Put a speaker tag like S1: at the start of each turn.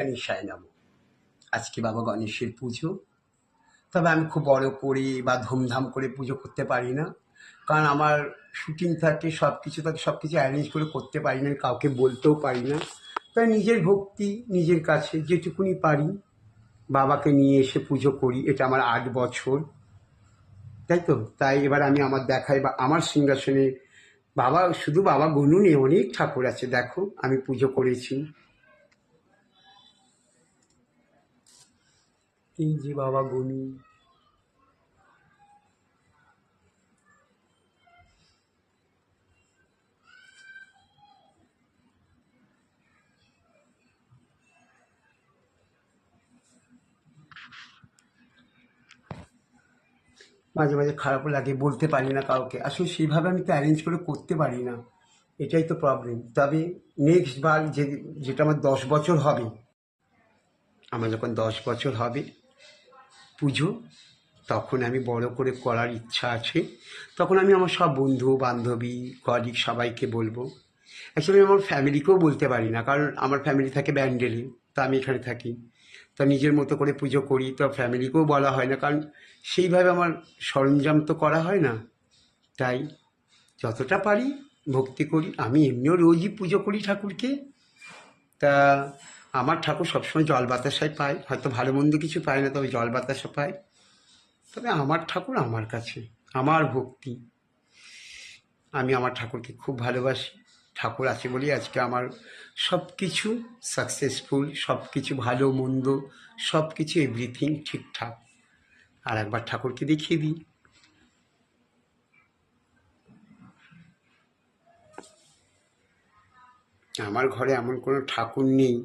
S1: গণেশায় নমঃ। আজকে বাবা গণেশের পুজো। তবে আমি খুব বড় করে বা ধুমধাম করে পুজো করতে পারি না, কারণ আমার শুটিং থাকে, সব কিছু থাকে, সব কিছু অ্যারেঞ্জ করে করতে পারি না, কাউকে বলতেও পারি না। তাই নিজের ভক্তি, নিজের কাছে যেটুকুনি পারি বাবাকে নিয়ে এসে পুজো করি। এটা আমার 8 বছর, তাই তো। তাই এবার আমি আমার দেখাই বা আমার সিংহাসনে বাবা, শুধু বাবা গনু নেই, অনেক ঠাকুর আছে। দেখো আমি পুজো করেছি, এই যে বাবা গনু। মাঝে মাঝে খারাপও লাগে, বলতে পারি না কাউকে, আসলে সেইভাবে আমি তো অ্যারেঞ্জ করে করতে পারি না, এটাই তো প্রবলেম। তবে নেক্সট বার যেটা আমার 10 বছর হবে, আমার যখন 10 বছর হবে পুজো, তখন আমি বড় করে করার ইচ্ছা আছে। তখন আমি আমার সব বন্ধু বান্ধবী কলিগ সবাইকে বলবো। অ্যাকচুয়ালি আমার ফ্যামিলিকেও বলতে পারি না, কারণ আমার ফ্যামিলি থাকে ব্যান্ডেলে, তো আমি এখানে থাকি। তা নিজের মতো করে পুজো করি, তো ফ্যামিলিকেও বলা হয় না, কারণ সেইভাবে আমার সরঞ্জাম তো করা হয় না। তাই যতটা পারি ভক্তি করি। আমি এমনিও রোজই পুজো করি ঠাকুরকে। তা আমার ঠাকুর সবসময় জল বাতাসায় পায়, হয়তো ভালো মন্দ কিছু পায় না, তবে জল বাতাসা পায়। তবে আমার ঠাকুর আমার কাছে, আমার ভক্তি, আমি আমার ঠাকুরকে খুব ভালোবাসি। ঠাকুর আছে বলেই আজকে আমার সব কিছু সাকসেসফুল, সব কিছু ভালো মন্দ, সব কিছু এভরিথিং ঠিকঠাক। আর একবার ঠাকুরকে দেখিয়ে দিই। আমার ঘরে এমন কোনো ঠাকুর নেই